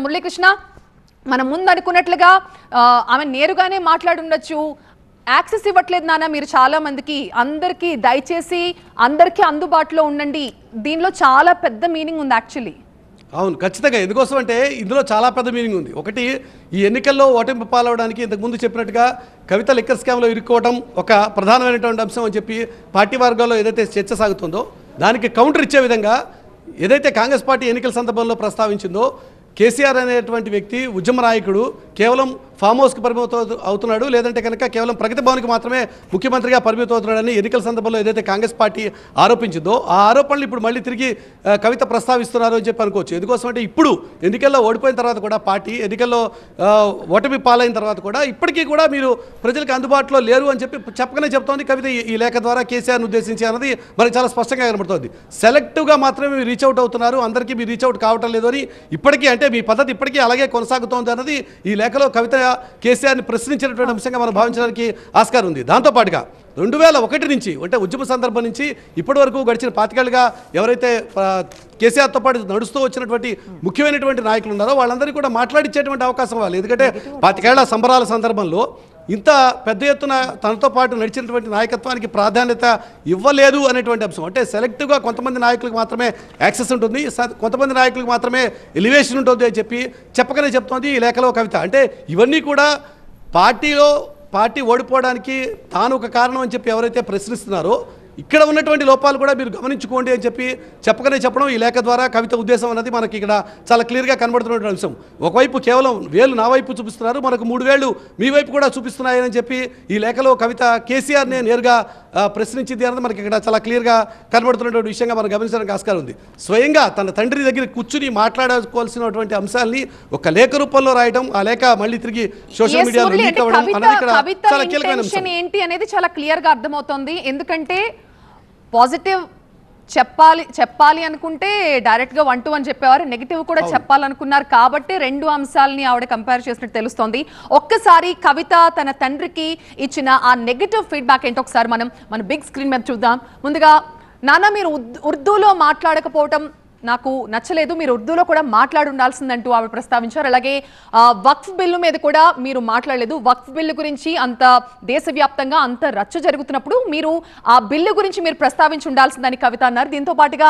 మురళీకృష్ణ మనం ముందు అనుకున్నట్లుగా ఆమె నేరుగానే మాట్లాడుండొచ్చు. యాక్సెస్ ఇవ్వట్లేదు నాన్న మీరు చాలా మందికి, అందరికీ దయచేసి అందరికీ అందుబాటులో ఉండండి. దీనిలో చాలా పెద్ద మీనింగ్ ఉంది యాక్చువల్లీ. అవును, ఖచ్చితంగా. ఎందుకోసం అంటే ఇందులో చాలా పెద్ద మీనింగ్ ఉంది. ఒకటి, ఈ ఎన్నికల్లో ఓటమి పాలవడానికి ఇంతకుముందు చెప్పినట్టుగా కవిత లిక్కర్ స్కామ్లో ఇరుక్కోవడం ఒక ప్రధానమైనటువంటి అంశం అని చెప్పి పార్టీ వర్గాల్లో ఏదైతే చర్చ సాగుతుందో దానికి కౌంటర్ ఇచ్చే విధంగా ఏదైతే కాంగ్రెస్ పార్టీ ఎన్నికల సందర్భంలో ప్రస్తావించిందో, కేసీఆర్ అనేటువంటి వ్యక్తి ఉద్యమ నాయకుడు కేవలం ఫామ్ హౌస్కి పరిమితం అవుతున్నాడు, లేదంటే కనుక కేవలం ప్రగతి భవన్కి మాత్రమే ముఖ్యమంత్రిగా పరిమితం అవుతున్నాడని ఎన్నికల సందర్భంలో ఏదైతే కాంగ్రెస్ పార్టీ ఆరోపించిందో ఆ ఆరోపణలు ఇప్పుడు మళ్ళీ తిరిగి కవిత ప్రస్తావిస్తున్నారు అని చెప్పి అనుకోవచ్చు. ఎందుకోసం అంటే ఇప్పుడు ఎన్నికల్లో ఓడిపోయిన తర్వాత కూడా పార్టీ ఎన్నికల్లో ఓటమి పాలైన తర్వాత కూడా ఇప్పటికీ కూడా మీరు ప్రజలకు అందుబాటులో లేరు అని చెప్పి చెప్పకనే చెప్తోంది కవిత ఈ లేఖ ద్వారా కేసీఆర్ను ఉద్దేశించి అన్నది మనకి చాలా స్పష్టంగా కనబడుతోంది. సెలెక్టివ్గా మాత్రమే మీరు రీచ్ అవుట్ అవుతున్నారు, అందరికీ మీరు రీచ్ అవుట్ కావటం లేదు అని ఇప్పటికీ, అంటే మీ పద్ధతి ఇప్పటికీ అలాగే కొనసాగుతోంది అన్నది ఈ లేఖలో కవిత కేసీఆర్ని ప్రశ్నించినటువంటి అంశంగా మనం భావించడానికి ఆస్కారం ఉంది. దాంతోపాటుగా 2001 నుంచి అంటే ఉద్యమ సందర్భం నుంచి ఇప్పటి వరకు గడిచిన 5 ఏళ్లుగా ఎవరైతే కేసీఆర్తో పాటు నడుస్తూ వచ్చినటువంటి ముఖ్యమైనటువంటి నాయకులు ఉన్నారో వాళ్ళందరికీ కూడా మాట్లాడించేటువంటి అవకాశం వాళ్ళు. ఎందుకంటే 5 ఏళ్ల సంబరాల సందర్భంలో ఇంత పెద్ద ఎత్తున తనతో పాటు నడిచినటువంటి నాయకత్వానికి ప్రాధాన్యత ఇవ్వలేదు అనేటువంటి అంశం. అంటే సెలెక్టివ్గా కొంతమంది నాయకులకు మాత్రమే యాక్సెస్ ఉంటుంది, కొంతమంది నాయకులకు మాత్రమే ఎలివేషన్ ఉంటుంది అని చెప్పి చెప్పకనే చెప్తోంది ఈ లేఖలో కవిత. అంటే ఇవన్నీ కూడా పార్టీ ఓడిపోవడానికి తాను ఒక కారణం అని చెప్పి ఎవరైతే ప్రశ్నిస్తున్నారో ఇక్కడ ఉన్నటువంటి లోపాలు కూడా మీరు గమనించుకోండి అని చెప్పి చెప్పకనే చెప్పడం ఈ లేఖ ద్వారా కవిత ఉద్దేశం అన్నది మనకి ఇక్కడ చాలా క్లియర్గా కనబడుతున్నటువంటి అంశం. ఒకవైపు కేవలం వేలు నా వైపు చూపిస్తున్నారు, మనకు 3 వేలు మీ వైపు కూడా చూపిస్తున్నాయని చెప్పి ఈ లేఖలో కవిత కేసీఆర్నే నేరుగా ప్రశ్నించింది అన్నది మనకి ఇక్కడ చాలా క్లియర్గా కనబడుతున్నటువంటి విషయంగా మనం గమనించడానికి ఆస్కారం ఉంది. స్వయంగా తన తండ్రి దగ్గర కూర్చుని మాట్లాడుకోవాల్సినటువంటి అంశాలని ఒక లేఖ రూపంలో రాయడం, ఆ లేఖ మళ్ళి తిరిగి సోషల్ మీడియాలో లీక్ అవ్వడం అన్నది ఇక్కడ చాలా కీలకమైన అంశం ఏంటి అనేది చాలా క్లియర్గా అర్థమవుతోంది. ఎందుకంటే పాజిటివ్ చెప్పాలి అనుకుంటే డైరెక్ట్గా 1 to 1 చెప్పేవారు, నెగిటివ్ కూడా చెప్పాలనుకున్నారు కాబట్టి 2 అంశాలని ఆవిడ కంపేర్ చేసినట్టు తెలుస్తోంది. ఒక్కసారి కవిత తన తండ్రికి ఇచ్చిన ఆ నెగిటివ్ ఫీడ్బ్యాక్ ఏంటో ఒకసారి మన బిగ్ స్క్రీన్ మీద చూద్దాం. ముందుగా, నాన్న మీరు ఉర్దూలో మాట్లాడకపోవటం నాకు నచ్చలేదు, మీరు ఉర్దూలో కూడా మాట్లాడుండాల్సిందంటూ ఆవిడ ప్రస్తావించారు. అలాగే వక్ఫ్ బిల్లు మీద కూడా మీరు మాట్లాడలేదు, వక్ఫ్ బిల్లు గురించి అంత దేశవ్యాప్తంగా అంత రచ్చ జరుగుతున్నప్పుడు మీరు ఆ బిల్లు గురించి మీరు ప్రస్తావించి ఉండాల్సిందని కవిత అన్నారు. దీంతో పాటుగా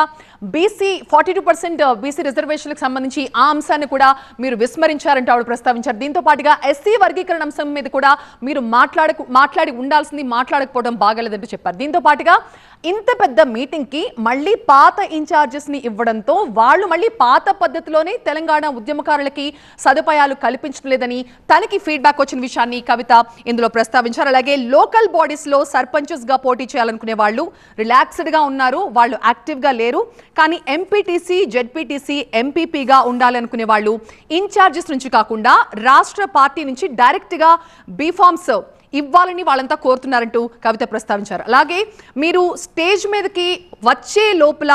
42% బీసీ రిజర్వేషన్లకు సంబంధించి ఆ అంశాన్ని కూడా మీరు విస్మరించారంటూ ఆవిడ ప్రస్తావించారు. దీంతో పాటుగా ఎస్సీ వర్గీకరణ అంశం మీద కూడా మీరు మాట్లాడి ఉండాల్సింది, మాట్లాడకపోవడం బాగాలేదంటూ చెప్పారు. దీంతో పాటుగా ఇంత పెద్ద మీటింగ్కి మళ్ళీ పాత ఇన్ఛార్జెస్ని ఇవ్వడంతో వాళ్ళు మళ్ళీ పాత పద్ధతిలోనే తెలంగాణ ఉద్యమకారులకి సదుపాయాలు కల్పించలేదని తనకి ఫీడ్బ్యాక్ వచ్చిన విషయాన్ని కవిత ఇందులో ప్రస్తావించారు. అలాగే లోకల్ బాడీస్లో సర్పంచెస్గా పోటీ చేయాలనుకునే వాళ్ళు రిలాక్స్డ్గా ఉన్నారు, వాళ్ళు యాక్టివ్గా లేరు. కానీ ఎంపీటీసీ, జెడ్పీటీసీ, ఎంపీపీగా ఉండాలనుకునే వాళ్ళు ఇన్ఛార్జెస్ నుంచి కాకుండా రాష్ట్ర పార్టీ నుంచి డైరెక్ట్గా బీఫామ్స్ ఇవ్వాలని వాళ్ళంతా కోరుతున్నారంటూ కవిత ప్రస్తావించారు. అలాగే మీరు స్టేజ్ మీదకి వచ్చే లోపల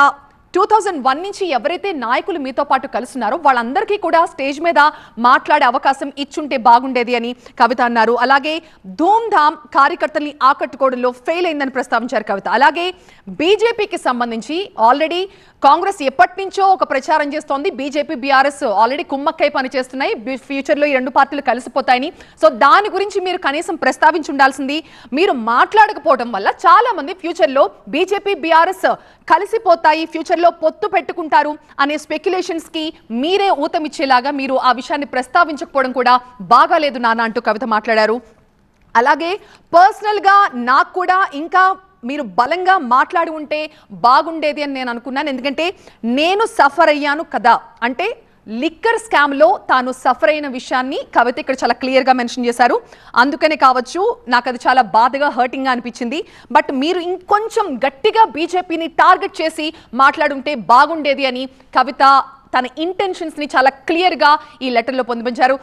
2001 నుంచి ఎవరైతే నాయకులు మీతో పాటు కలుస్తున్నారో వాళ్ళందరికీ కూడా స్టేజ్ మీద మాట్లాడే అవకాశం ఇచ్చుంటే బాగుండేది అని కవిత అన్నారు. అలాగే ధూమ్ధామ్ కార్యకర్తల్ని ఆకట్టుకోవడంలో ఫెయిల్ అయిందని ప్రస్తావించారు కవిత. అలాగే బీజేపీకి సంబంధించి ఆల్రెడీ కాంగ్రెస్ ఎప్పటి నుంచో ఒక ప్రచారం చేస్తోంది, బీజేపీ బీఆర్ఎస్ ఆల్రెడీ కుమ్మక్కై పనిచేస్తున్నాయి, ఫ్యూచర్లో ఈ 2 పార్టీలు కలిసిపోతాయని. సో దాని గురించి మీరు కనీసం ప్రస్తావించి ఉండాల్సింది. మీరు మాట్లాడకపోవడం వల్ల చాలా మంది ఫ్యూచర్లో బీజేపీ బీఆర్ఎస్ కలిసిపోతాయి, ఫ్యూచర్లో పొత్తు పెట్టుకుంటారు అనే స్పెక్యులేషన్స్ కి మీరే ఊతమిచ్చేలాగా మీరు ఆ విషయాన్ని ప్రస్తావించకపోవడం కూడా బాగాలేదు నాన్న అంటూ కవిత మాట్లాడారు. అలాగే పర్సనల్ గా నాకు కూడా ఇంకా మీరు బలంగా మాట్లాడి ఉంటే బాగుండేది అని నేను అనుకున్నాను, ఎందుకంటే నేను సఫర్ అయ్యాను కదా, అంటే లిక్కర్ స్కామ్లో తాను సఫర్ అయిన విషయాన్ని కవిత ఇక్కడ చాలా క్లియర్గా మెన్షన్ చేశారు. అందుకనే కావచ్చు నాకు అది చాలా బాధగా, హర్టింగ్గా అనిపించింది. బట్ మీరు ఇంకొంచెం గట్టిగా బీజేపీని టార్గెట్ చేసి మాట్లాడుంటే బాగుండేది అని కవిత తన ఇంటెన్షన్స్ని చాలా క్లియర్గా ఈ లెటర్లో పొందుపరిచారు.